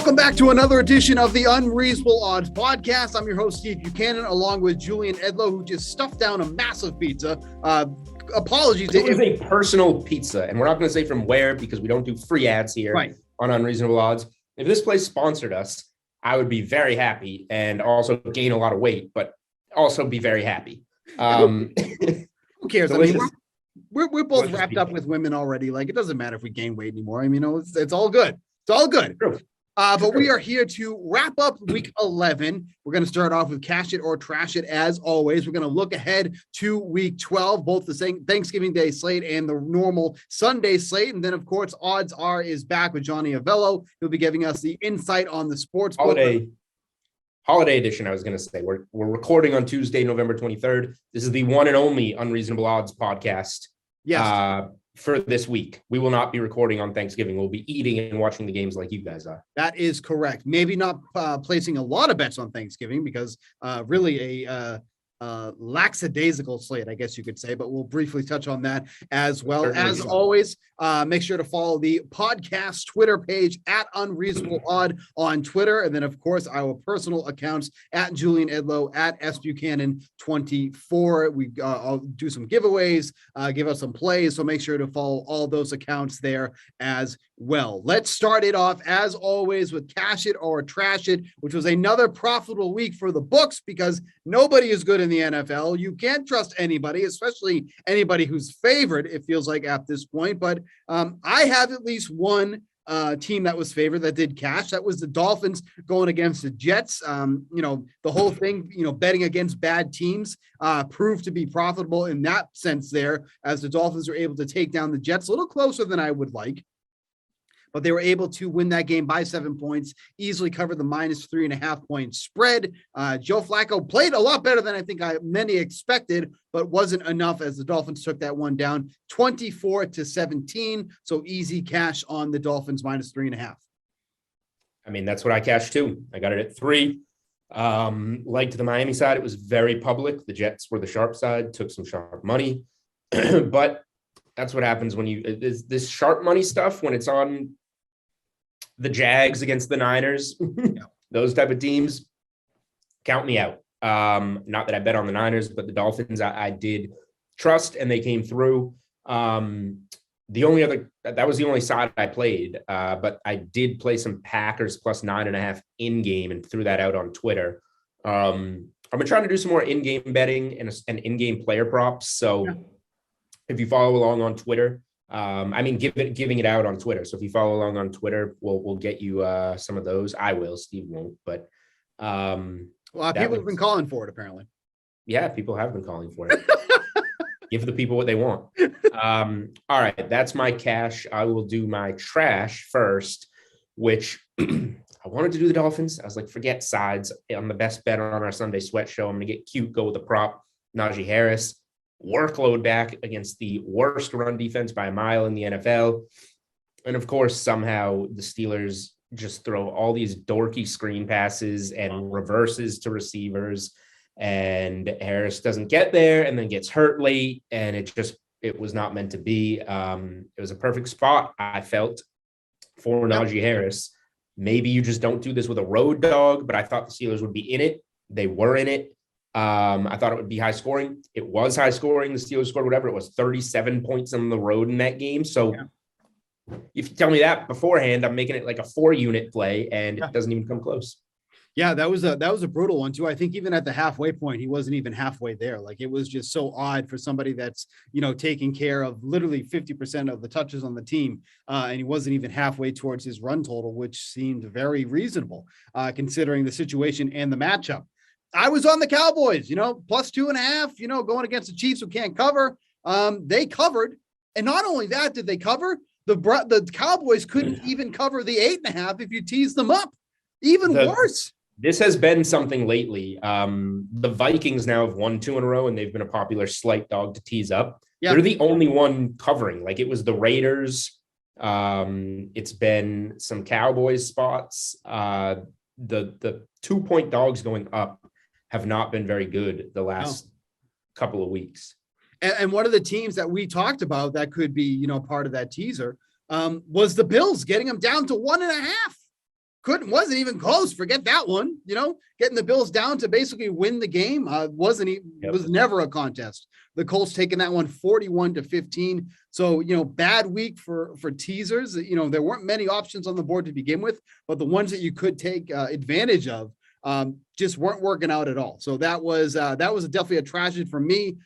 Welcome back to another edition of the Unreasonable Odds podcast. I'm your host, Steve Buchanan, along with Julian Edlow, who just stuffed down a massive pizza. Apologies. It was a personal pizza, and we're not going to say from where because we don't do free ads here on Unreasonable Odds. If this place sponsored us, I would be very happy and also gain a lot of weight, but also be very happy. Who cares? I mean, we're both wrapped up with women already. Like, it doesn't matter if we gain weight anymore. I mean, it's all good. It's all good. True. But we are here to wrap up week 11. We're going to start off with Cash It or Trash It as always. We're going to look ahead to week 12, both the same Thanksgiving Day slate and the normal Sunday slate. And then, of course, Odds Are is back with Johnny Avello. He'll be giving us the insight on the sports holiday edition. I was going to say we're recording on Tuesday, November 23rd. This is the one and only Unreasonable Odds podcast. Yes. For this week. We will not be recording on Thanksgiving. We'll be eating and watching the games like you guys are. That is correct. Maybe not placing a lot of bets on Thanksgiving because really a lackadaisical slate, I guess you could say, but we'll briefly touch on that as well. Certainly. As always, make sure to follow the podcast Twitter page at Unreasonable Odd on Twitter. And then, of course, our personal accounts at Julian Edlow, at SBuchanan24. I'll do some giveaways, give us some plays. So make sure to follow all those accounts there as well. Let's start it off, as always, with Cash It or Trash It, which was another profitable week for the books because nobody is good in the NFL. You can't trust anybody, especially anybody who's favored, it feels like at this point. But I have at least one team that was favored that did cash. That was the Dolphins going against the Jets. The whole thing, betting against bad teams proved to be profitable in that sense there, as the Dolphins were able to take down the Jets a little closer than I would like. But they were able to win that game by 7 points, easily cover the -3.5 point spread. Joe Flacco played a lot better than I think many expected, but wasn't enough as the Dolphins took that one down 24-17. So easy cash on the Dolphins -3.5. I mean, that's what I cashed too. I got it at 3. Liked the Miami side. It was very public. The Jets were the sharp side, took some sharp money, but that's what happens when this sharp money stuff, when it's on the Jags against the Niners, those type of teams, count me out. Not that I bet on the Niners, but the Dolphins I did trust, and they came through. That was the only side I played, but I did play some Packers +9.5 in-game and threw that out on Twitter. I've been trying to do some more in-game betting and in-game player props. So if you follow along on Twitter, giving it out on Twitter. So if you follow along on Twitter, we'll get you some of those. I will. Steve won't, but people have been calling for it apparently. Yeah, people have been calling for it. Give the people what they want. All right, that's my cash. I will do my trash first, which I wanted to do the Dolphins. I was like, forget sides. I'm the best bet on our Sunday sweat show. I'm gonna get cute, go with the prop. Najee Harris. Workload back against the worst run defense by a mile in the NFL. And of course, somehow the Steelers just throw all these dorky screen passes and reverses to receivers, and Harris doesn't get there and then gets hurt late. And it was not meant to be. It was a perfect spot, I felt, for Najee Harris. Maybe you just don't do this with a road dog, but I thought the Steelers would be in it. They were in it. I thought it would be high scoring. It was high scoring. The Steelers scored whatever it was, 37 points on the road in that game. So if you tell me that beforehand, I'm making it like a 4-unit play, and it doesn't even come close. Yeah, that was a brutal one too. I think even at the halfway point, he wasn't even halfway there. Like, it was just so odd for somebody that's, taking care of literally 50% of the touches on the team. And he wasn't even halfway towards his run total, which seemed very reasonable considering the situation and the matchup. I was on the Cowboys, +2.5, going against the Chiefs who can't cover. They covered. And not only that, did they cover? The Cowboys couldn't even cover the 8.5 if you tease them up. Even worse. This has been something lately. The Vikings now have won 2 in a row, and they've been a popular slight dog to tease up. Yeah. They're the only one covering. Like, it was the Raiders. It's been some Cowboys spots. The 2-point dogs going up have not been very good the last couple of weeks. And one of the teams that we talked about that could be, part of that teaser was the Bills, getting them down to 1.5. wasn't even close. Forget that one. Getting the Bills down to basically win the game was never a contest. The Colts taking that one 41-15. So, bad week for teasers. There weren't many options on the board to begin with, but the ones that you could take advantage of just weren't working out at all. So that was definitely a tragedy for me.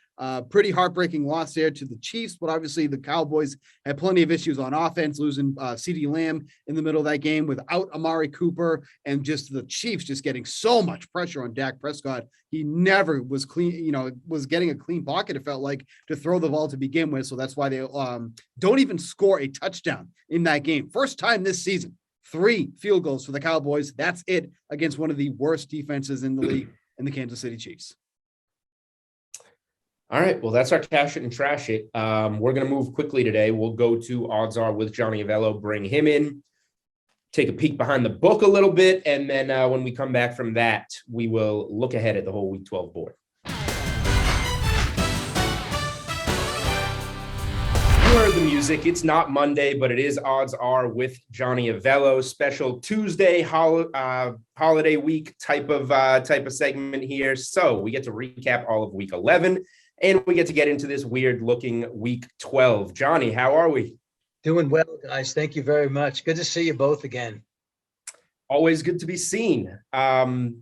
Pretty heartbreaking loss there to the Chiefs, but obviously the Cowboys had plenty of issues on offense, losing CeeDee Lamb in the middle of that game without Amari Cooper, and just the Chiefs just getting so much pressure on Dak Prescott. He never was clean, was getting a clean pocket, it felt like, to throw the ball to begin with. So that's why they don't even score a touchdown in that game. First time this season. 3 field goals for the Cowboys. That's it against one of the worst defenses in the league in the Kansas City Chiefs. All right. Well, that's our cash it and trash it. We're going to move quickly today. We'll go to Odds Are with Johnny Avello, bring him in, take a peek behind the book a little bit. And then when we come back from that, we will look ahead at the whole Week 12 board. You heard the music. It's not Monday, but it is Odds Are with Johnny Avello. Special Tuesday holiday week type of segment here. So we get to recap all of Week 11, and we get to get into this weird looking Week 12. Johnny, how are we? Doing well, guys. Thank you very much. Good to see you both again. Always good to be seen. The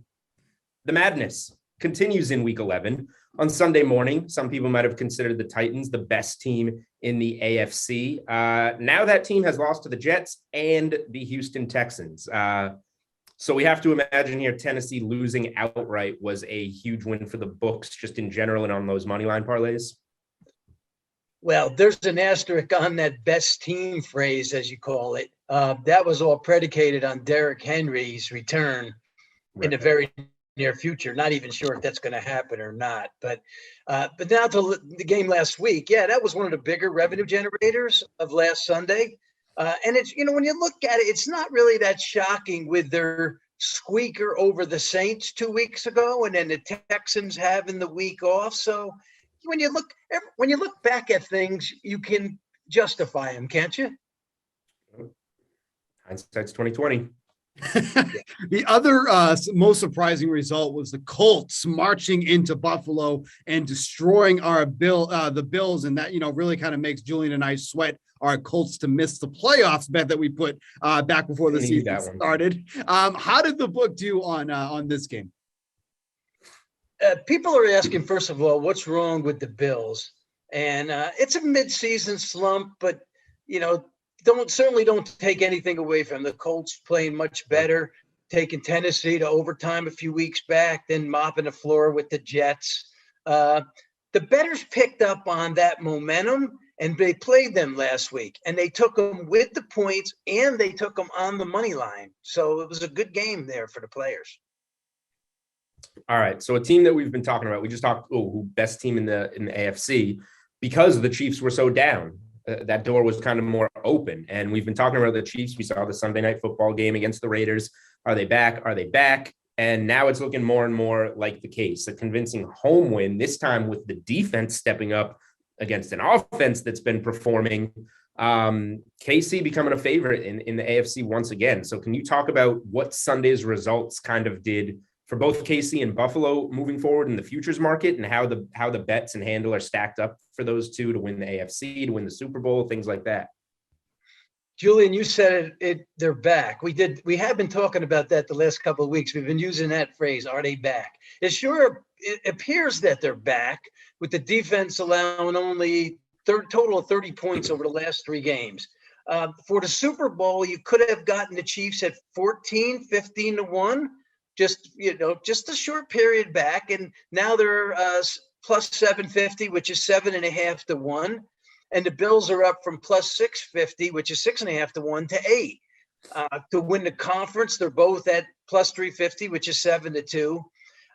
madness continues in Week 11. On Sunday morning, some people might have considered the Titans the best team in the AFC. Now that team has lost to the Jets and the Houston Texans. So we have to imagine here Tennessee losing outright was a huge win for the books just in general and on those money line parlays. Well, there's an asterisk on that best team phrase, as you call it. That was all predicated on Derrick Henry's return in the very near future. Not even sure if that's going to happen or not. But now to the game last week, that was one of the bigger revenue generators of last Sunday. And it's, when you look at it, it's not really that shocking with their squeaker over the Saints 2 weeks ago, and then the Texans having the week off. So when you look back at things, you can justify them, can't you? Hindsight's 2020. The other most surprising result was the Colts marching into Buffalo and destroying the Bills, and that really kind of makes Julian and I sweat our Colts to miss the playoffs bet that we put back before the season started. How did the book do on this game? People are asking, first of all, what's wrong with the Bills? And it's a mid-season slump, but don't take anything away from the Colts playing much better, taking Tennessee to overtime a few weeks back, then mopping the floor with the Jets. The bettors picked up on that momentum, and they played them last week, and they took them with the points, and they took them on the money line. So it was a good game there for the players. All right. So a team that we've been talking about, we just talked, who best team in the AFC, because the Chiefs were so down. That door was kind of more open. And we've been talking about the Chiefs. We saw the Sunday night football game against the Raiders. Are they back? Are they back? And now it's looking more and more like the case. A convincing home win, this time with the defense stepping up against an offense that's been performing. KC becoming a favorite in the AFC once again. So can you talk about what Sunday's results kind of did for both KC and Buffalo moving forward in the futures market, and how the bets and handle are stacked up for those two to win the AFC, to win the Super Bowl, things like that? Julian, you said it. They're back. We have been talking about that the last couple of weeks. We've been using that phrase. Are they back? It appears that they're back, with the defense allowing only total of 30 points over the last 3 games. For the Super Bowl, you could have gotten the Chiefs at 15-1. Just a short period back, and now they're plus 750, which is 7.5 to 1, and the Bills are up from plus 650, which is 6.5 to 1 to 8. To win the conference, they're both at plus 350, which is 7 to 2.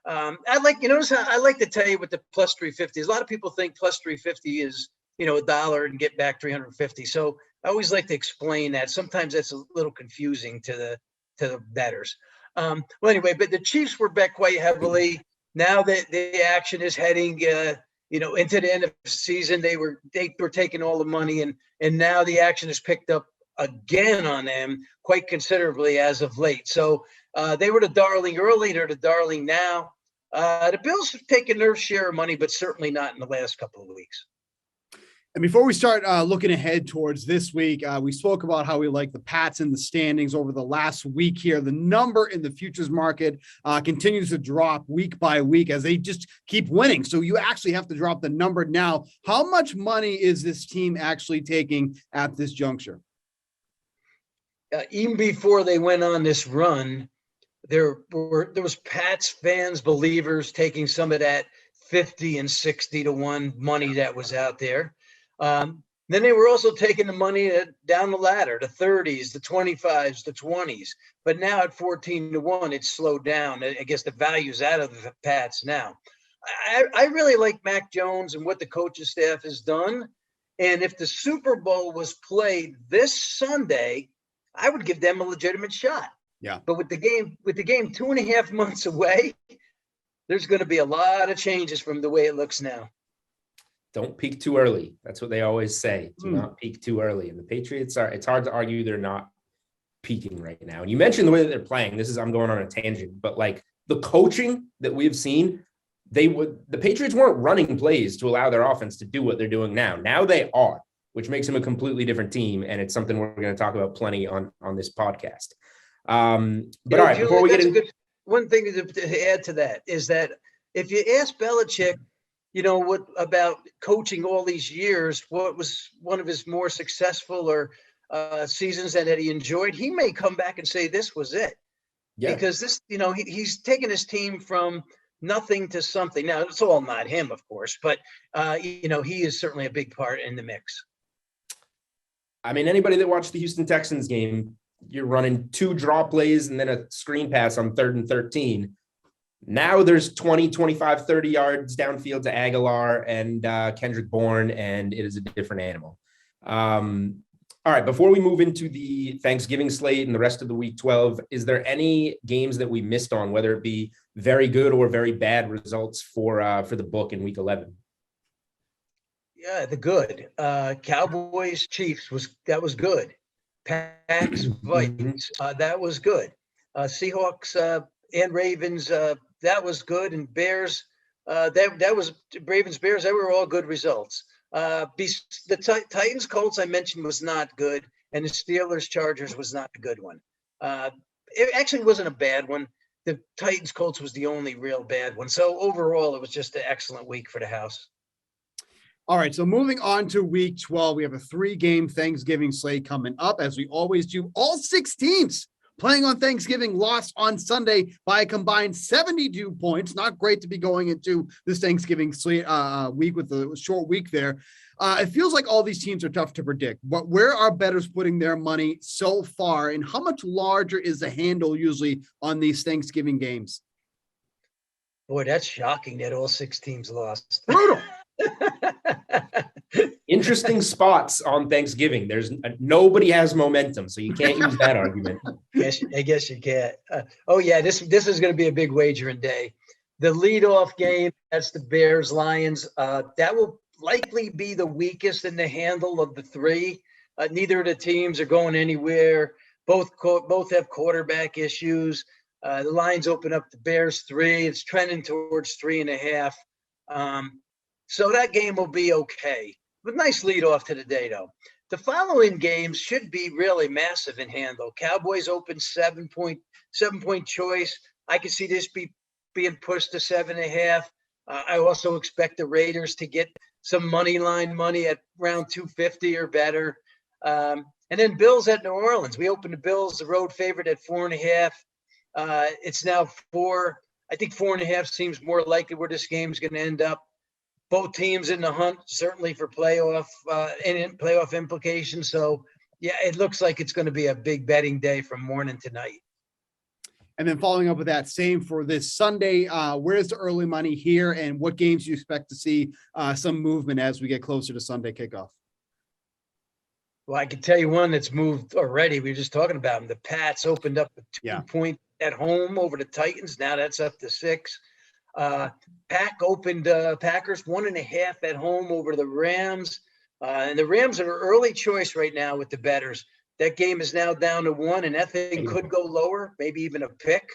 I like to tell you what the plus 350 is. A lot of people think plus 350 is $1 and get back 350. So I always like to explain that. Sometimes that's a little confusing to the bettors. Well, anyway, but the Chiefs were bet quite heavily. Now that the action is heading, into the end of the season, they were taking all the money, and now the action has picked up again on them quite considerably as of late. So they were the darling early. They're the darling now. The Bills have taken their share of money, but certainly not in the last couple of weeks. And before we start looking ahead towards this week, we spoke about how we like the Pats in the standings over the last week here. The number in the futures market continues to drop week by week as they just keep winning. So you actually have to drop the number now. How much money is this team actually taking at this juncture? Even before they went on this run, there was Pats fans, believers taking some of that 50 and 60 to 1 money that was out there. Then they were also taking the money down the ladder, the 30s, the 25s, the 20s. But now at 14 to 1, it's slowed down. I guess the value's out of the Pats now. I really like Mac Jones and what the coaching staff has done. And if the Super Bowl was played this Sunday, I would give them a legitimate shot. Yeah. But with the game 2.5 months away, there's going to be a lot of changes from the way it looks now. Don't peak too early. That's what they always say. Do not peak too early. And the Patriots it's hard to argue they're not peaking right now. And you mentioned the way that they're playing. I'm going on a tangent, but like the coaching that we've seen, the Patriots weren't running plays to allow their offense to do what they're doing now. Now they are, which makes them a completely different team. And it's something we're going to talk about plenty on this podcast. But all right, Julian, before we get into one thing to add to that is that if you ask Belichick, what about coaching all these years, what was one of his more successful or seasons that he enjoyed, he may come back and say this was it. Yeah. Because this, he's taken his team from nothing to something. Now, it's all not him, of course, but, he is certainly a big part in the mix. I mean, anybody that watched the Houston Texans game, you're running 2 draw plays and then a screen pass on 3rd and 13. Now there's 20, 25, 30 yards downfield to Aguilar and Kendrick Bourne, and it is a different animal. All right, before we move into the Thanksgiving slate and the rest of the Week 12, is there any games that we missed on, whether it be very good or very bad results for the book in Week 11? Yeah, the good. Cowboys, Chiefs was good. Pats, Vikings, that was good. Seahawks and Ravens, that was good. And Bears, that was Ravens, Bears, they were all good results. The Titans, Colts I mentioned was not good. And the Steelers, Chargers was not a good one. It actually wasn't a bad one. The Titans, Colts was the only real bad one. So overall, it was just an excellent week for the house. All right, so moving on to Week 12, we have a 3-game Thanksgiving slate coming up, as we always do. All 6 teams playing on Thanksgiving lost on Sunday by a combined 72 points. Not great to be going into this Thanksgiving slate week with a short week there. It feels like all these teams are tough to predict, but where are bettors putting their money so far, and how much larger is the handle usually on these Thanksgiving games? Boy, that's shocking that all 6 teams lost. Brutal. Interesting spots on Thanksgiving. There's nobody has momentum, so you can't use that argument. I guess you can't. This is going to be a big wagering day. The leadoff game, that's the Bears Lions. That will likely be the weakest in the handle of the 3. Neither of the teams are going anywhere. Both have quarterback issues. The Lions open up the Bears 3. It's trending towards 3.5. So that game will be okay. But nice lead off to the day, though. The following games should be really massive in handle. Cowboys open 7-point choice. I can see this being pushed to 7.5. I also expect the Raiders to get some money line money at around 250 or better. And then Bills at New Orleans. We opened the Bills, the road favorite, at 4.5. It's now 4. I think 4.5 seems more likely where this game's going to end up. Both teams in the hunt, certainly for playoff implications. So, yeah, it looks like it's going to be a big betting day from morning to night. And then following up with that, same for this Sunday, where's the early money here, and what games do you expect to see some movement as we get closer to Sunday kickoff? Well, I can tell you one that's moved already. We were just talking about them. The Pats opened up a 2-point at home over the Titans. Now that's up to 6. Pack opened Packers 1.5 at home over the Rams. And the Rams are an early choice right now with the bettors. That game is now down to 1, and that thing could go lower, maybe even a pick.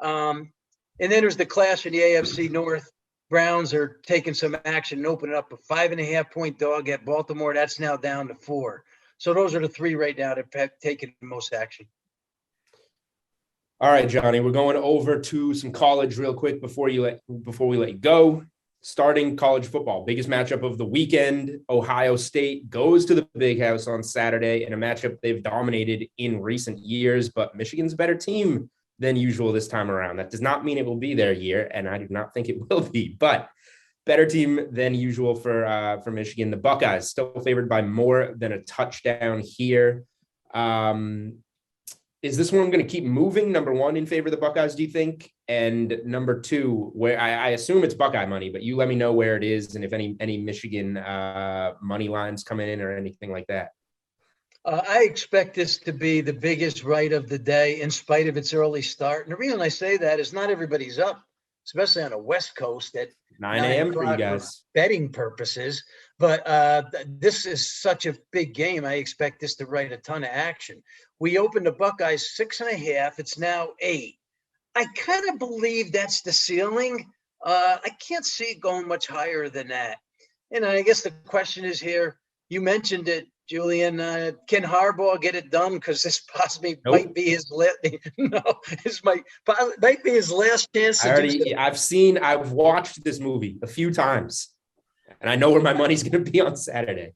And then there's the clash in the AFC North. Browns are taking some action and opening up a 5.5-point dog at Baltimore. That's now down to 4. So those are the 3 right now that have taken the most action. All right, Johnny, we're going over to some college real quick before we let you go. Starting college football, biggest matchup of the weekend. Ohio State goes to the Big House on Saturday in a matchup they've dominated in recent years, but Michigan's a better team than usual this time around. That does not mean it will be their year, and I do not think it will be, but better team than usual for Michigan. The Buckeyes still favored by more than a touchdown here. Is this one going to keep moving? Number one, in favor of the Buckeyes, do you think? And number two, where I assume it's Buckeye money, but you let me know where it is and if any Michigan money lines come in or anything like that. I expect this to be the biggest right of the day in spite of its early start. And the reason I say that is not everybody's up, especially on the West Coast at 9 a.m. for you guys. Betting purposes. But this is such a big game. I expect this to write a ton of action. We opened the Buckeyes 6.5. It's now 8. I kind of believe that's the ceiling. I can't see it going much higher than that. And I guess the question is here, you mentioned it, Julian, can Harbaugh get it done? Because this possibly might be his might be his last chance. I've watched this movie a few times, and I know where my money's going to be on Saturday.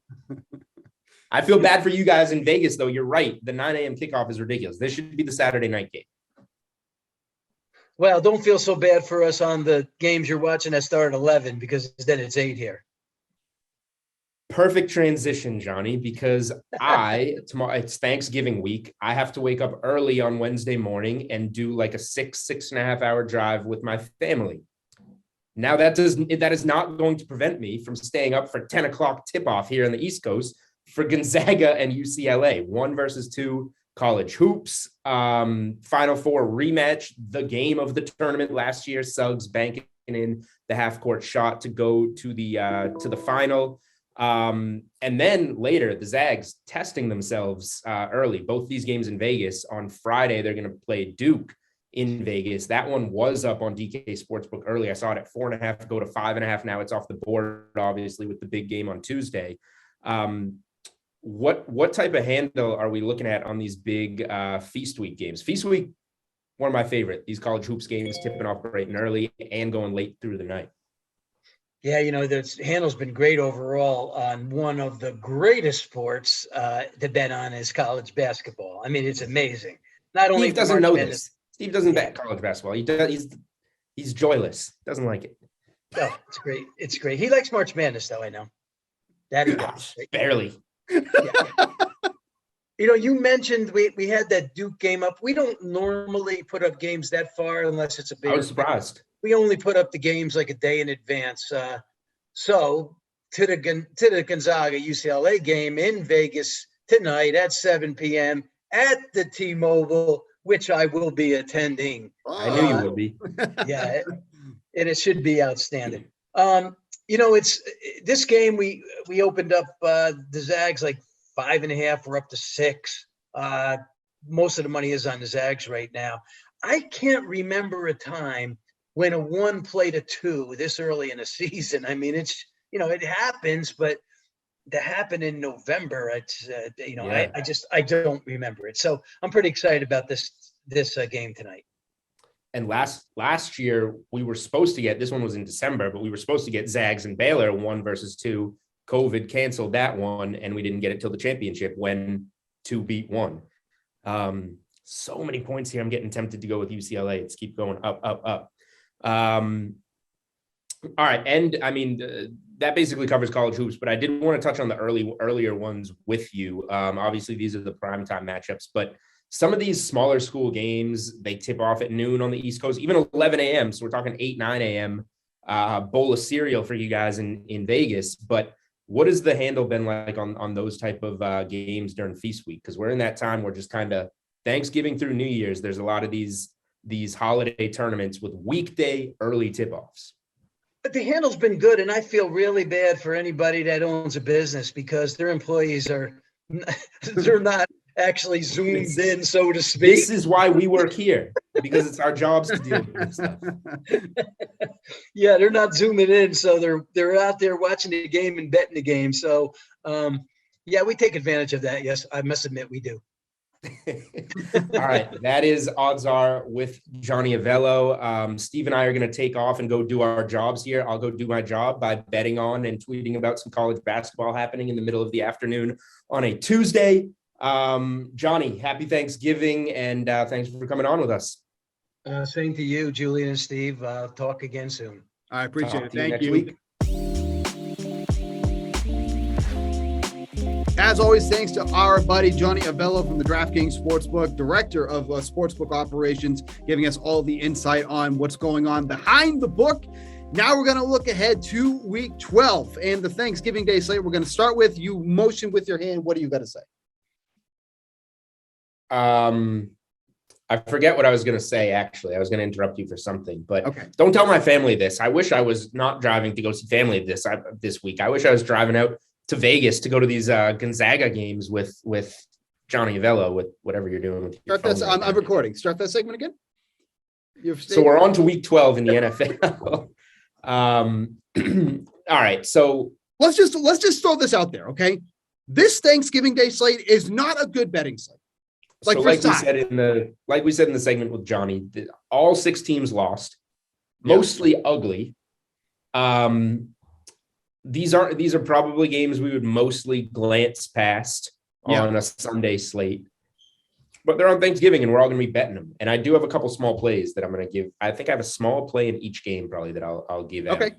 I feel bad for you guys in Vegas, though. You're right. The 9 a.m. kickoff is ridiculous. This should be the Saturday night game. Well, don't feel so bad for us on the games you're watching that start at 11, because then it's 8 here. Perfect transition, Johnny, because tomorrow it's Thanksgiving week. I have to wake up early on Wednesday morning and do like a 6.5 hour drive with my family. Now that is not going to prevent me from staying up for 10 o'clock tip off here on the East Coast for Gonzaga and UCLA, 1 versus 2 college hoops. Final Four rematch, the game of the tournament last year. Suggs banking in the half court shot to go to the final. And then later, the Zags testing themselves early. Both these games in Vegas. On Friday, they're going to play Duke in Vegas. That one was up on DK Sportsbook early. I saw it at 4.5, go to 5.5. Now it's off the board, obviously, with the big game on Tuesday. What type of handle are we looking at on these big Feast Week games? Feast Week, one of my favorite. These college hoops games tipping off bright and early and going late through the night. Yeah, the handle's been great overall on one of the greatest sports to bet on is college basketball. I mean, it's amazing. Not only Steve doesn't know this. Steve doesn't bet college basketball. He's joyless. Doesn't like it. Oh, it's great. It's great. He likes March Madness, though. I know. That he does. Barely. Yeah. You mentioned we had that Duke game up. We don't normally put up games that far unless it's a big. I was surprised. We only put up the games like a day in advance. So to the Gonzaga UCLA game in Vegas tonight at 7 p.m. at the T-Mobile, which I will be attending. I knew you would be. Yeah, and it should be outstanding. It's this game we opened up the Zags like 5.5. We're up to 6. Most of the money is on the Zags right now. I can't remember a time when a 1 played a 2 this early in the season. I mean, it's, it happens, but to happen in November, it's, yeah. I don't remember it. So I'm pretty excited about this game tonight. And last year we were supposed to get, this one was in December, but we were supposed to get Zags and Baylor 1 versus 2. COVID canceled that one, and we didn't get it till the championship when 2 beat 1. So many points here. I'm getting tempted to go with UCLA. It's keep going up, up, up. All right. And I mean, that basically covers college hoops, but I did want to touch on the earlier ones with you. Obviously these are the primetime matchups, but some of these smaller school games, they tip off at noon on the East Coast, even 11 a.m. So we're talking 8, 9 a.m. Bowl of cereal for you guys in Vegas. But what has the handle been like on those type of games during Feast Week? Because we're in that time where just kind of Thanksgiving through New Year's, there's a lot of these holiday tournaments with weekday early tip-offs. But the handle's been good, and I feel really bad for anybody that owns a business because their employees they're not actually zoomed in, so to speak. This is why we work here, because it's our jobs to deal with this stuff. Yeah, they're not zooming in, so they're out there watching the game and betting the game. So, yeah, we take advantage of that. Yes, I must admit we do. All right, that is Odds Are with Johnny Avello. Steve and I are going to take off and go do our jobs here. I'll go do my job by betting on and tweeting about some college basketball happening in the middle of the afternoon on a Tuesday. Johnny, happy Thanksgiving, and thanks for coming on with us. Same to you, Julian and Steve. Talk again soon. I appreciate it. Talk to you Thank next you. week. As always, thanks to our buddy Johnny Avello from the Draftkings Sportsbook, director of sportsbook operations, giving us all the insight on what's going on behind the book. Now we're going to look ahead to week 12 and the Thanksgiving Day slate. We're going to start with, you motion with your hand. What do you got to say? I forget what I was going to say, actually. I was going to interrupt you for something, but Okay. Don't tell my family this. I wish I was not driving to go see family this week. I wish I was driving out to Vegas to go to these Gonzaga games with Johnny Avello, with whatever you're doing with your Start phone that. right now. I'm recording. Start that segment again. So we're on to week 12 in the NFL. All right. So let's just throw this out there, okay? This Thanksgiving Day slate is not a good betting slate. Like we said in the segment with Johnny, all 6 teams lost, mostly ugly. These are probably games we would mostly glance past on a Sunday slate, but they're on Thanksgiving and we're all going to be betting them. And I do have a couple small plays that I'm going to give. I think I have a small play in each game probably that I'll give out. Okay.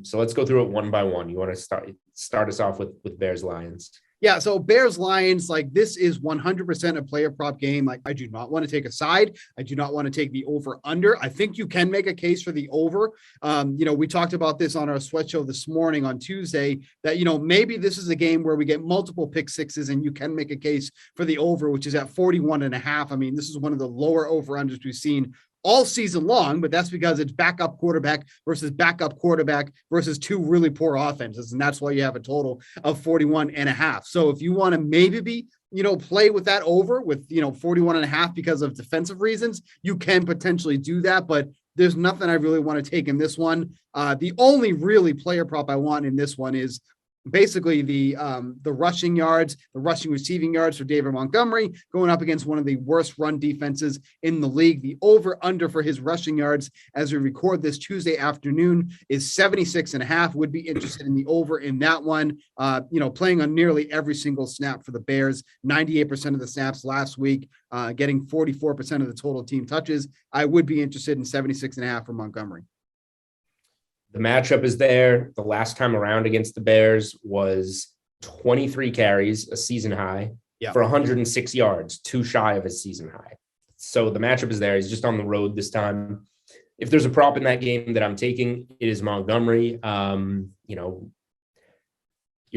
So let's go through it one by one. You want to start us off with Bears Lions? Yeah, so Bears Lions, like this is 100% a player prop game. Like I do not want to take a side. I do not want to take the over under. I think you can make a case for the over. We talked about this on our sweat show this morning on Tuesday that, maybe this is a game where we get multiple pick sixes and you can make a case for the over, which is at 41.5. I mean, this is one of the lower over unders we've seen all season long, but that's because it's backup quarterback versus 2 really poor offenses. And that's why you have a total of 41.5. So if you want to maybe be, play with that over with, 41.5 because of defensive reasons, you can potentially do that, but there's nothing I really want to take in this one. The only really player prop I want in this one is basically the rushing yards, the rushing receiving yards for David Montgomery going up against one of the worst run defenses in the league. The over under for his rushing yards as we record this Tuesday afternoon is 76.5. Would be interested in the over in that one. Playing on nearly every single snap for the Bears, 98% of the snaps last week, getting 44% of the total team touches. I would be interested in 76.5 for Montgomery. The matchup is there. The last time around against the Bears was 23 carries, a season high, for 106 yards, 2 shy of his season high. So the matchup is there. He's just on the road this time. If there's a prop in that game that I'm taking, it is Montgomery. You're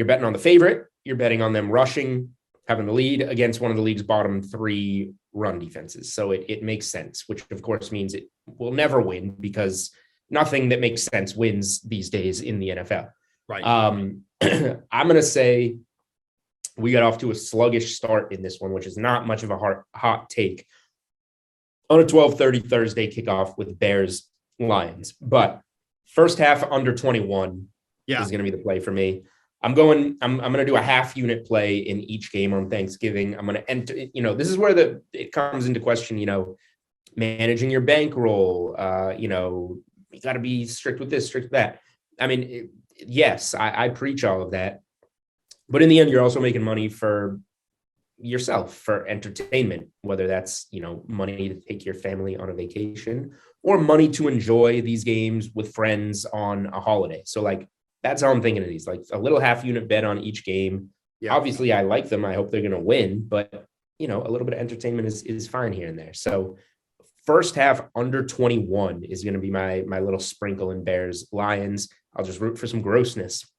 betting on the favorite. You're betting on them rushing, having the lead against one of the league's bottom 3 run defenses. So it makes sense, which of course means it will never win because nothing that makes sense wins these days in the NFL. Right. I'm going to say we got off to a sluggish start in this one, which is not much of a hot take on a 12:30 Thursday kickoff with Bears Lions. But first half under 21 is going to be the play for me. I'm going to do a half unit play in each game on Thanksgiving. I'm going to enter, this is where it comes into question, managing your bankroll, you got to be strict with this, strict with that. I mean, yes, I preach all of that. But in the end, you're also making money for yourself, for entertainment, whether that's, money to take your family on a vacation or money to enjoy these games with friends on a holiday. So that's how I'm thinking of these, like a little half unit bet on each game. Yeah. Obviously, I like them. I hope they're going to win, but, a little bit of entertainment is fine here and there. So first half under 21 is going to be my little sprinkle in Bears Lions. I'll just root for some grossness.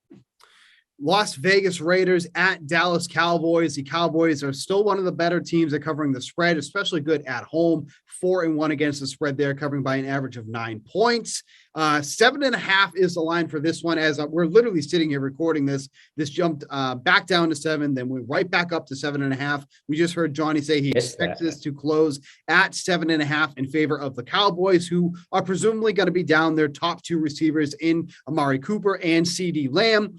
Las Vegas Raiders at Dallas Cowboys. The Cowboys are still one of the better teams at covering the spread, especially good at home. 4-1 against the spread there, covering by an average of 9 points. 7.5 is the line for this one. As we're literally sitting here recording this jumped back down to 7, then went right back up to 7.5. We just heard Johnny say he expects this to close at 7.5 in favor of the Cowboys, who are presumably going to be down their top 2 receivers in Amari Cooper and CeeDee Lamb.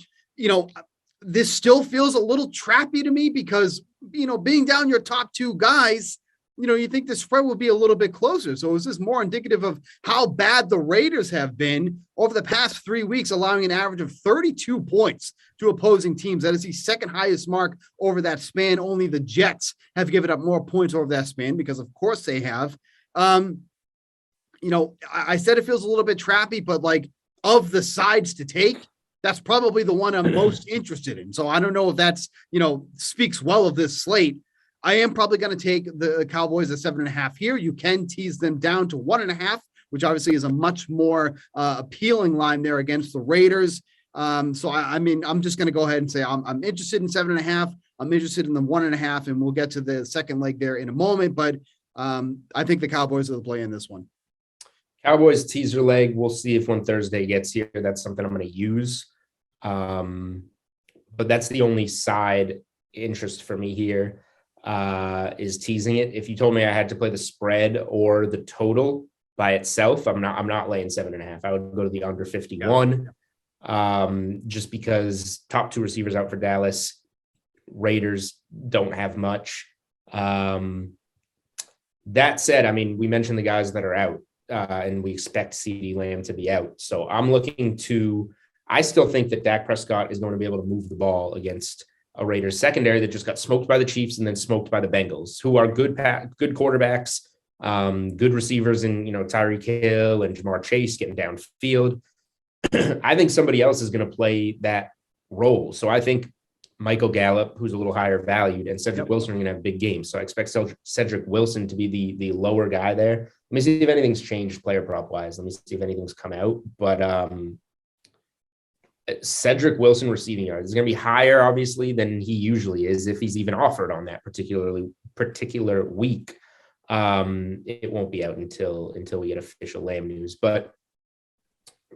This still feels a little trappy to me because, being down your top 2 guys, you think the spread will be a little bit closer. So is this more indicative of how bad the Raiders have been over the past 3 weeks, allowing an average of 32 points to opposing teams? That is the second highest mark over that span. Only the Jets have given up more points over that span because, of course, they have. I said it feels a little bit trappy, but of the sides to take, that's probably the one I'm most interested in. So I don't know if that's, speaks well of this slate. I am probably going to take the Cowboys at 7.5 here. You can tease them down to 1.5, which obviously is a much more appealing line there against the Raiders. I'm just going to go ahead and say I'm interested in 7.5. I'm interested in the 1.5, and we'll get to the second leg there in a moment. But I think the Cowboys are the play in this one. Cowboys teaser leg. We'll see if when Thursday gets here, that's something I'm going to use. But that's the only side interest for me here, is teasing it. If you told me I had to play the spread or the total by itself, I'm not laying 7.5. I would go to the under 51, just because top 2 receivers out for Dallas. Raiders don't have much. That said, we mentioned the guys that are out, and we expect CeeDee Lamb to be out. So I still think that Dak Prescott is going to be able to move the ball against a Raiders secondary that just got smoked by the Chiefs and then smoked by the Bengals, who are good quarterbacks, good receivers in, Tyreek Hill and Jamar Chase getting downfield. I think somebody else is going to play that role. So I think Michael Gallup, who's a little higher valued, and Cedric Wilson are going to have big games. So I expect Cedric Wilson to be the lower guy there. Let me see if anything's changed player prop wise. Let me see if anything's come out. But Cedric Wilson receiving yards is going to be higher, obviously, than he usually is if he's even offered on that particular week. It won't be out until we get official Lamb news, but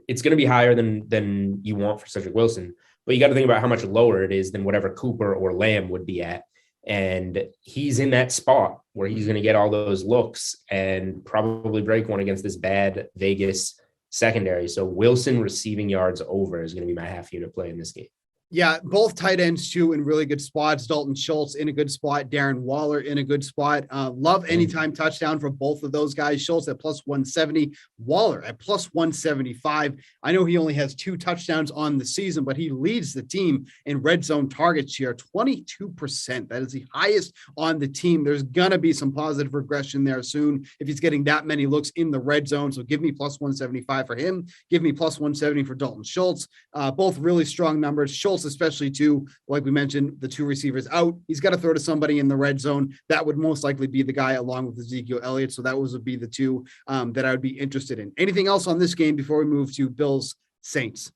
it's going to be higher than you want for Cedric Wilson. But you got to think about how much lower it is than whatever Cooper or Lamb would be at. And he's in that spot where he's going to get all those looks and probably break one against this bad Vegas secondary. So Wilson receiving yards over is going to be my half unit play in this game. Yeah, both tight ends too in really good spots. Dalton Schultz in a good spot. Darren Waller in a good spot. Love anytime touchdown for both of those guys. Schultz at plus 170. Waller at plus 175. I know he only has 2 touchdowns on the season, but he leads the team in red zone target share, 22%. That is the highest on the team. There's going to be some positive regression there soon if he's getting that many looks in the red zone. So give me plus 175 for him. Give me plus 170 for Dalton Schultz. Both really strong numbers. Schultz, especially too, like we mentioned, the 2 receivers out. He's got to throw to somebody in the red zone. That would most likely be the guy along with Ezekiel Elliott. So that would be the 2 that I would be interested in. Anything else on this game before we move to Bills Saints?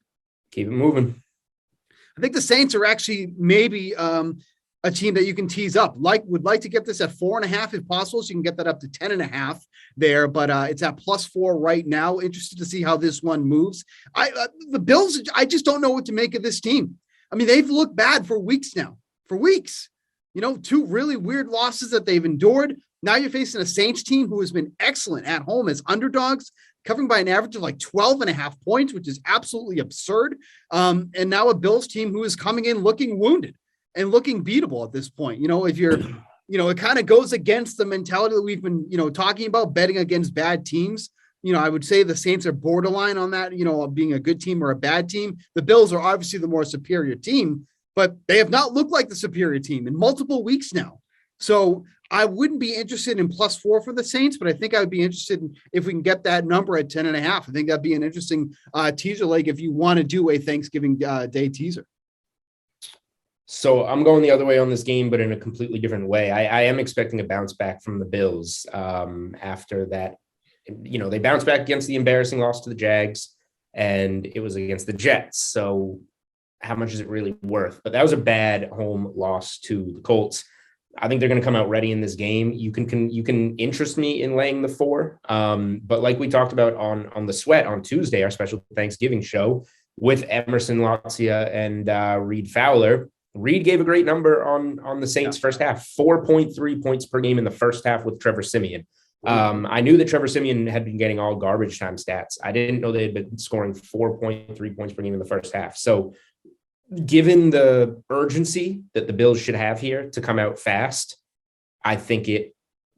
Keep it moving. I think the Saints are actually maybe a team that you can tease up. Would like to get this at 4.5 if possible, so you can get that up to 10.5 there. But it's at plus 4 right now. Interested to see how this one moves. The Bills, I just don't know what to make of this team. They've looked bad for weeks now. For weeks, 2 really weird losses that they've endured. Now you're facing a Saints team who has been excellent at home as underdogs, covering by an average of 12.5 points, which is absolutely absurd. And now a Bills team who is coming in looking wounded and looking beatable at this point. If you're, it kind of goes against the mentality that we've been, talking about, betting against bad teams. I would say the Saints are borderline on that, being a good team or a bad team. The Bills are obviously the more superior team, but they have not looked like the superior team in multiple weeks now. So I wouldn't be interested in plus 4 for the Saints, but I think I would be interested in if we can get that number at 10.5. I think that'd be an interesting teaser leg if you want to do a Thanksgiving Day teaser. So I'm going the other way on this game, but in a completely different way. I am expecting a bounce back from the Bills after that. They bounced back against the embarrassing loss to the Jags, and it was against the Jets. So how much is it really worth? But that was a bad home loss to the Colts. I think they're going to come out ready in this game. You can interest me in laying the 4. But like we talked about on the Sweat on Tuesday, our special Thanksgiving show with Emerson Latzia and Reed Fowler, Reed gave a great number on the Saints first half, 4.3 points per game in the first half with Trevor Siemian. I knew that Trevor Siemian had been getting all garbage time stats. I didn't know they had been scoring 4.3 points per game in the first half. So given the urgency that the Bills should have here to come out fast, I think it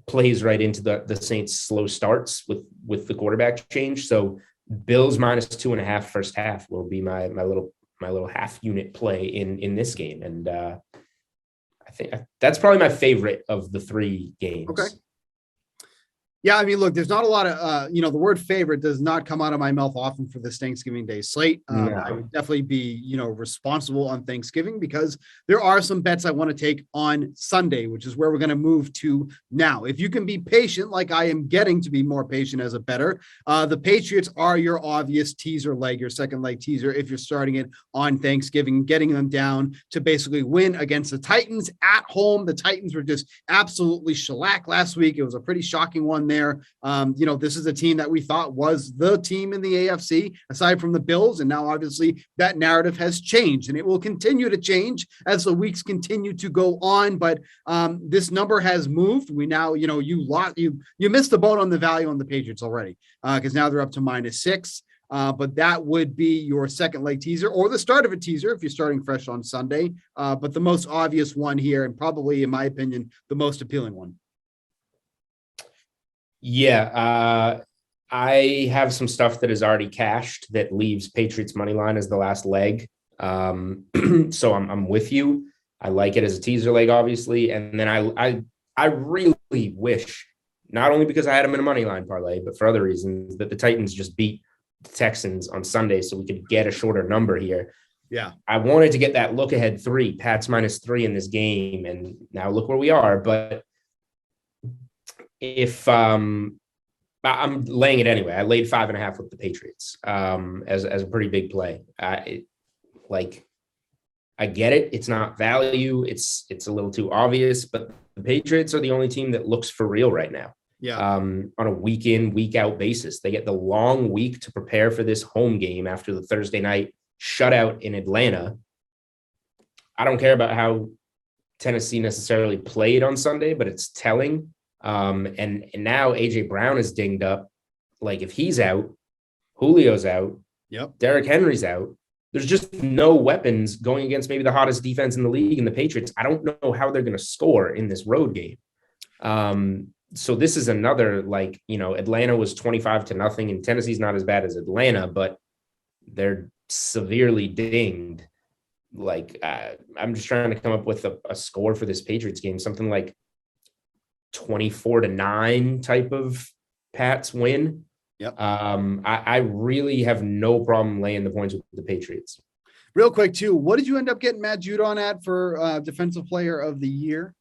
plays right into the Saints' slow starts with the quarterback change. So Bills minus 2.5 first half will be my little half unit play in this game. And I think that's probably my favorite of the 3 games. Okay. Yeah, I mean, look, there's not a lot of, the word favorite does not come out of my mouth often for this Thanksgiving Day slate. No. I would definitely be, responsible on Thanksgiving because there are some bets I want to take on Sunday, which is where we're going to move to now. If you can be patient, like I am getting to be more patient as a bettor, the Patriots are your obvious teaser leg, your second leg teaser, if you're starting it on Thanksgiving, getting them down to basically win against the Titans at home. The Titans were just absolutely shellacked last week. It was a pretty shocking one there. This is a team that we thought was the team in the AFC aside from the Bills. And now obviously that narrative has changed and it will continue to change as the weeks continue to go on. But this number has moved. We now, you missed the boat on the value on the Patriots already because now they're up to -6. But that would be your second leg teaser or the start of a teaser if you're starting fresh on Sunday. But the most obvious one here, and probably, in my opinion, the most appealing one. Yeah, I have some stuff that is already cashed that leaves Patriots money line as the last leg. So I'm with you. I like it as a teaser leg, obviously. And then I really wish, not only because I had them in a money line parlay, but for other reasons, that the Titans just beat the Texans on Sunday so we could get a shorter number here. Yeah. I wanted to get that look ahead 3, Pats -3 in this game. And now look where we are. But if I'm laying it anyway, I laid 5.5 with the Patriots as a pretty big play. I get it. It's not value. It's a little too obvious, but the Patriots are the only team that looks for real right now. Yeah. On a week in, week out basis, they get the long week to prepare for this home game after the Thursday night shutout in Atlanta. I don't care about how Tennessee necessarily played on Sunday, but it's telling. And now AJ Brown is dinged up. Like if he's out, Julio's out. Yep. Derrick Henry's out. There's just no weapons going against maybe the hottest defense in the league and the Patriots. I don't know how they're going to score in this road game. So this is another, Atlanta was 25-0 and Tennessee's not as bad as Atlanta, but they're severely dinged. I'm just trying to come up with a score for this Patriots game, something like 24-9 type of Pats win. Yep. I really have no problem laying the points with the Patriots. Real quick too, what did you end up getting Matt Judon at for defensive player of the year?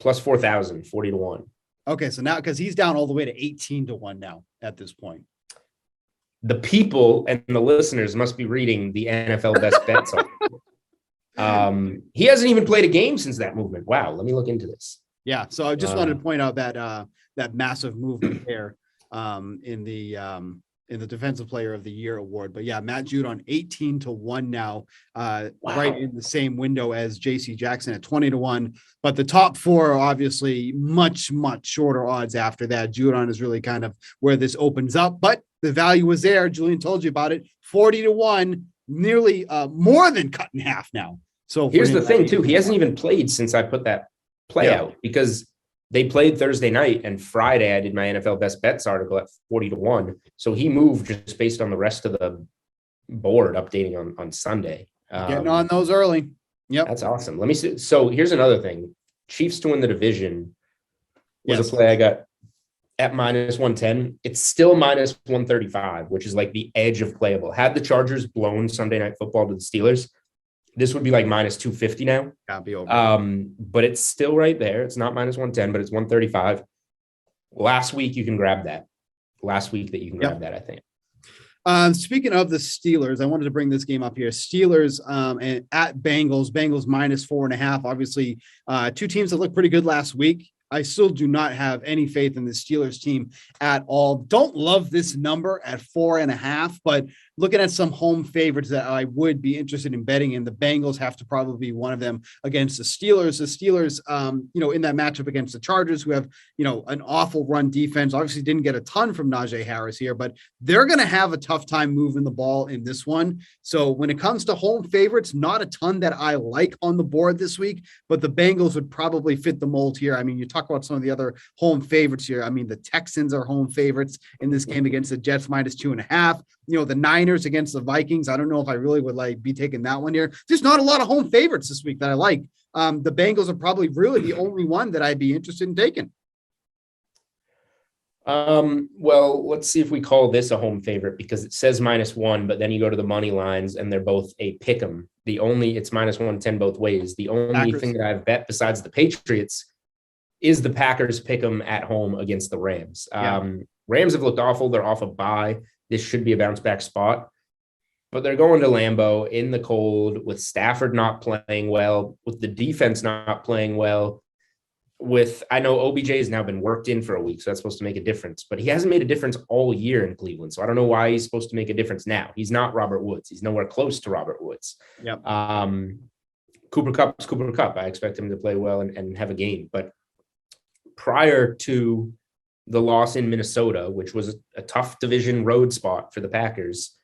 Plus 4,000, 40-1. Okay, so now because he's down all the way to 18-1 now at this point. The people and the listeners must be reading the NFL best bets. He hasn't even played a game since that movement. Wow, let me look into this. Yeah, so I just wanted to point out that massive movement there in the defensive player of the year award. But yeah, Matt Judon 18-1 now, right in the same window as JC Jackson at 20-1. But the top 4 are obviously much, much shorter odds after that. Judon is really kind of where this opens up, but the value was there. Julian told you about it. 40-1, nearly more than cut in half now. So here's the thing too. He hasn't even played since I put that play out because they played Thursday night and Friday I did my NFL best bets article at 40-1. So he moved just based on the rest of the board updating on Sunday. Getting on those early. Yep. That's awesome. Let me see. So here's another thing. Chiefs to win the division was a play I got at -110. It's still -135, which is like the edge of playable. Had the Chargers blown Sunday Night Football to the Steelers, this would be like -250 now. Can't be over. But it's still right there. It's not -110, but it's 135. Last week you can grab that. I think. Speaking of the Steelers, I wanted to bring this game up here. Steelers and at Bengals minus 4.5. Obviously, two teams that looked pretty good last week. I still do not have any faith in the Steelers team at all. Don't love this number at 4.5, but looking at some home favorites that I would be interested in betting in, the Bengals have to probably be one of them against the Steelers. The Steelers, in that matchup against the Chargers, who have, an awful run defense, obviously didn't get a ton from Najee Harris here, but they're going to have a tough time moving the ball in this one. So when it comes to home favorites, not a ton that I like on the board this week, but the Bengals would probably fit the mold here. I mean, you talk about some of the other home favorites here. I mean, the Texans are home favorites in this game against the Jets minus 2.5. The Niners against the Vikings. I don't know if I really would be taking that one here. There's not a lot of home favorites this week that I like. The Bengals are probably really the only one that I'd be interested in taking. Well, let's see if we call this a home favorite, because it says -1, but then you go to the money lines and they're both a pick 'em. It's -110 both ways. The only Packers. thing that I've bet besides the Patriots is the Packers pick 'em at home against the Rams. Yeah. Rams have looked awful. They're off a bye. This should be a bounce back spot, but they're going to Lambeau in the cold with Stafford not playing well, with the defense not playing well. I know OBJ has now been worked in for a week, so that's supposed to make a difference, but he hasn't made a difference all year in Cleveland. So I don't know why he's supposed to make a difference now. He's not Robert Woods. He's nowhere close to Robert Woods. Yep. Cooper Kupp's Cooper Kupp. I expect him to play well and have a game. But prior to the loss in Minnesota, which was a tough division road spot for the Packers,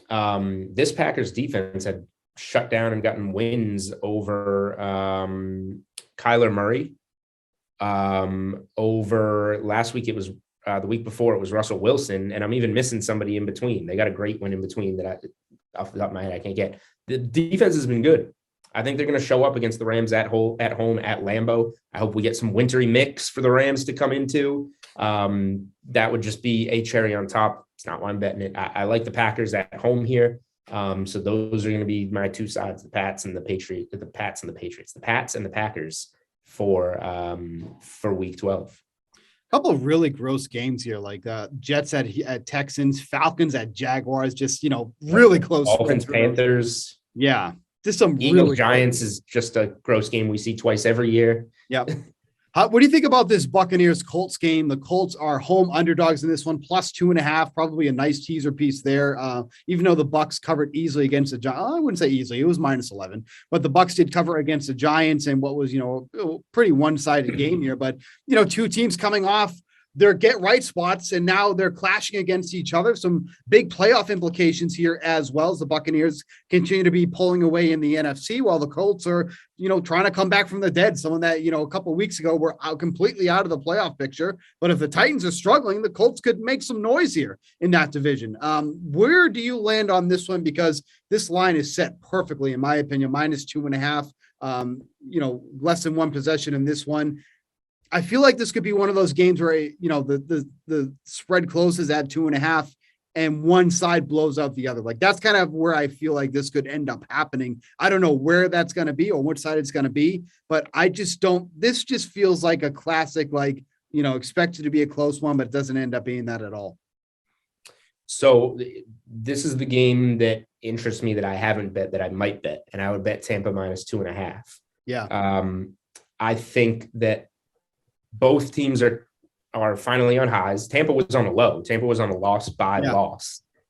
this Packers defense had shut down and gotten wins over Kyler Murray. Over last week, it was the week before, it was Russell Wilson, and I'm even missing somebody in between. They got a great one in between that off the top of my head, I can't get. The defense has been good. I think they're going to show up against the Rams at home at Lambeau. I hope we get some wintry mix for the Rams to come into. That would just be a cherry on top. It's not why I'm betting it. I like the Packers at home here. So those are going to be my two sides: the Pats and the Patriots. The Pats and the Packers for week 12. A couple of really gross games here, like Jets at Texans, Falcons at Jaguars, just, really close. Dolphins, Panthers. Yeah. Just some Eagles, really Giants is just a gross game we see twice every year. Yep. What do you think about this Buccaneers Colts game? The Colts are home underdogs in this one, plus 2.5, probably a nice teaser piece there. Even though the Bucs covered easily against the Giants, I wouldn't say easily, it was -11, but the Bucs did cover against the Giants and what was, a pretty one-sided game here. But, two teams coming off their get right spots, and now they're clashing against each other. Some big playoff implications here, as well as the Buccaneers continue to be pulling away in the NFC, while the Colts are, trying to come back from the dead. Someone that, a couple of weeks ago were completely out of the playoff picture. But if the Titans are struggling, the Colts could make some noise here in that division. Where do you land on this one? Because this line is set perfectly, in my opinion, -2.5, less than one possession in this one. I feel like this could be one of those games where, the spread closes at 2.5 and one side blows out the other. Like, that's kind of where I feel like this could end up happening. I don't know where that's going to be or which side it's going to be, but this just feels like a classic, expected to be a close one, but it doesn't end up being that at all. So this is the game that interests me that I haven't bet that I might bet, and I would bet Tampa -2.5. Yeah. I think that both teams are finally on highs. Tampa was on a low. Tampa was on a loss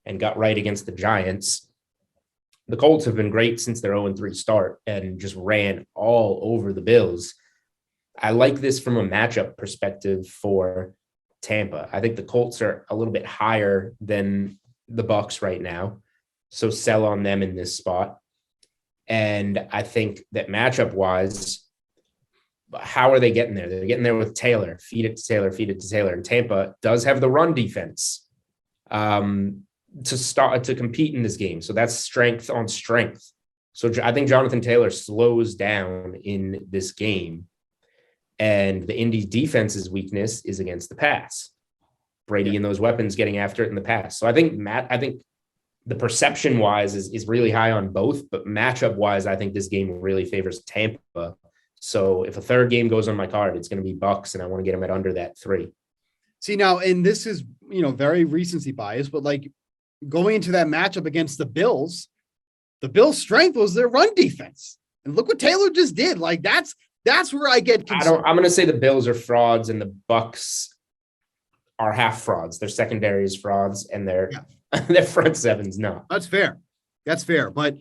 and got right against the Giants. The Colts have been great since their 0-3 start and just ran all over the Bills. I like this from a matchup perspective for Tampa. I think the Colts are a little bit higher than the Bucs right now, so sell on them in this spot. And I think that matchup-wise, how are they getting there? They're getting there with Taylor. Feed it to Taylor. And Tampa does have the run defense to compete in this game. So that's strength on strength. So I think Jonathan Taylor slows down in this game. And the Indy defense's weakness is against the pass. Brady and those weapons getting after it in the pass. So I think the perception wise is really high on both, but matchup wise, I think this game really favors Tampa. So if a third game goes on my card, it's going to be Bucs, and I want to get them at under that 3. See, now, and this is, very recency bias, but going into that matchup against the Bills strength was their run defense. And look what Taylor just did. Like that's where I get concerned. I'm going to say the Bills are frauds and the Bucks are half frauds. Their secondary is frauds and their front seven's not. That's fair. But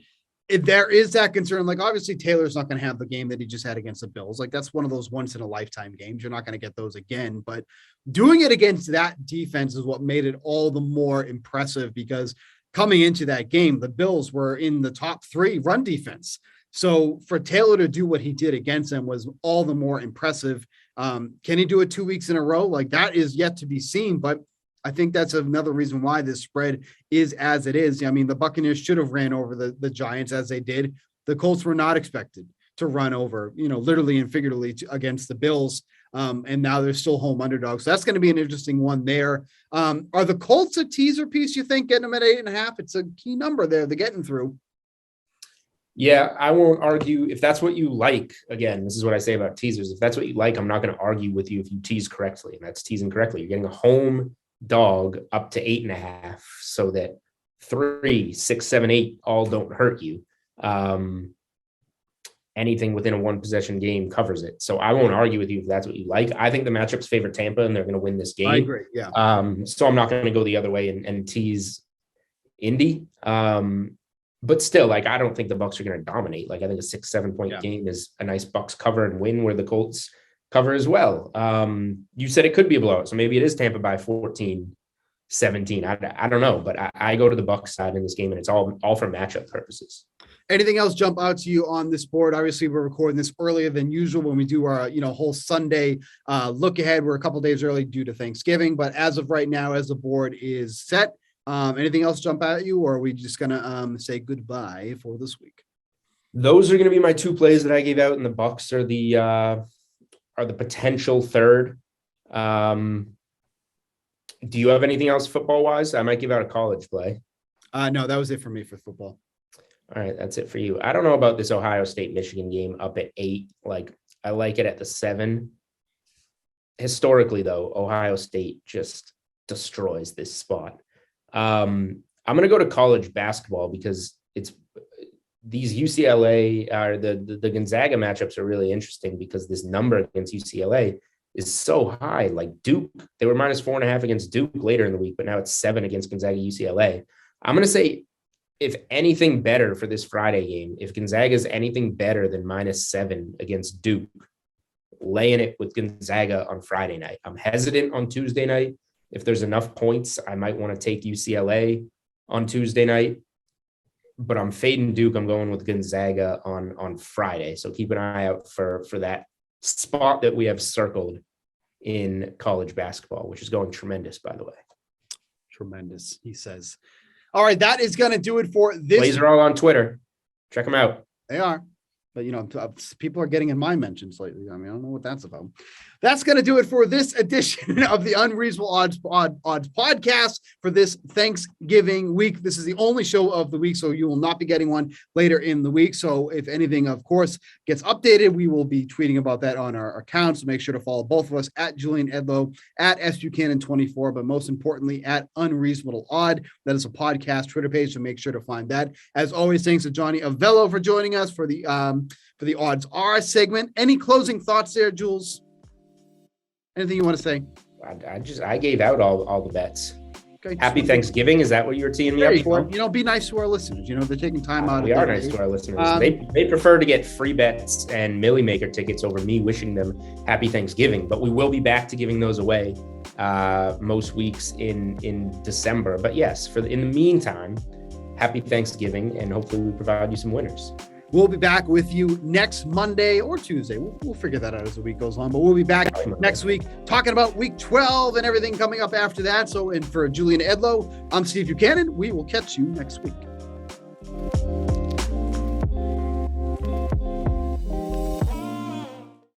if there is that concern, like obviously Taylor's not going to have the game that he just had against the Bills. Like that's one of those once in a lifetime games. You're not going to get those again, but doing it against that defense is what made it all the more impressive, because coming into that game, the Bills were in the top 3 run defense. So for Taylor to do what he did against them was all the more impressive. Can he do it 2 weeks in a row? Like that is yet to be seen, but I think that's another reason why this spread is as it is. I mean, the Buccaneers should have ran over the Giants as they did. The Colts were not expected to run over, literally and figuratively against the Bills. And now they're still home underdogs. So that's going to be an interesting one there. Are the Colts a teaser piece, you think, getting them at 8.5? It's a key number there they're getting through. Yeah, I won't argue if that's what you like. Again, this is what I say about teasers. If that's what you like, I'm not going to argue with you if you tease correctly. And that's teasing correctly. You're getting a home dog up to 8.5 so that 3, 6, 7, 8 all don't hurt you. Anything within a 1 possession game covers it. So I won't argue with you if that's what you like. I think the matchups favor Tampa and they're going to win this game. I agree. Yeah. So I'm not going to go the other way and tease Indy. But still, like, I don't think the Bucks are going to dominate. Like, I think a 6-7 point game is a nice Bucks cover and win where the Colts cover as well. You said it could be a blowout, so maybe it is Tampa by 14-17. I don't know, but I go to the Bucks side in this game, and it's all for matchup purposes. Anything else jump out to you on this board? Obviously, we're recording this earlier than usual when we do our, whole Sunday look ahead. We're a couple days early due to Thanksgiving, but as of right now, as the board is set, anything else jump at you, or are we just going to say goodbye for this week? Those are going to be my 2 plays that I gave out, and the Bucks are the potential third. Do you have anything else football wise? I might give out a college play. No, that was it for me for football. All right, that's it for you. I don't know about this Ohio State Michigan game up at 8. Like, I like it at the 7. Historically, though, Ohio State just destroys this spot. I'm going to go to college basketball because it's these UCLA or the Gonzaga matchups are really interesting because this number against UCLA is so high. Like Duke, they were minus 4.5 against Duke later in the week, but now it's 7 against Gonzaga UCLA. I'm going to say, if anything better for this Friday game, if Gonzaga is anything better than minus 7 against Duke, laying it with Gonzaga on Friday night. I'm hesitant on Tuesday night. If there's enough points, I might want to take UCLA on Tuesday night, but I'm fading Duke. I'm going with Gonzaga on Friday. So keep an eye out for that spot that we have circled in college basketball, which is going tremendous, by the way. Tremendous, he says. All right, that is going to do it for this. Plays are all on Twitter. Check them out. They are. But, people are getting in my mentions lately. I mean, I don't know what that's about. That's going to do it for this edition of the Unreasonable Odds podcast for this Thanksgiving week. This is the only show of the week, so you will not be getting one later in the week. So if anything, of course, gets updated, we will be tweeting about that on our accounts. So make sure to follow both of us at Julian Edlow, at Buchanan24, but most importantly, at Unreasonable Odd. That is a podcast Twitter page, so make sure to find that. As always, thanks to Johnny Avello for joining us for the Odds Are segment. Any closing thoughts there, Jules? Anything you want to say? I gave out all the bets. Okay, Happy Thanksgiving. Is that what you were teeing me up for? Be nice to our listeners. They're taking time out. We are nice to our listeners. They prefer to get free bets and Millie Maker tickets over me wishing them happy Thanksgiving. But we will be back to giving those away most weeks in December. But yes, in the meantime, happy Thanksgiving, and hopefully we provide you some winners. We'll be back with you next Monday or Tuesday. We'll figure that out as the week goes on, but we'll be back next week talking about week 12 and everything coming up after that. So, and for Julian Edlow, I'm Steve Buchanan. We will catch you next week.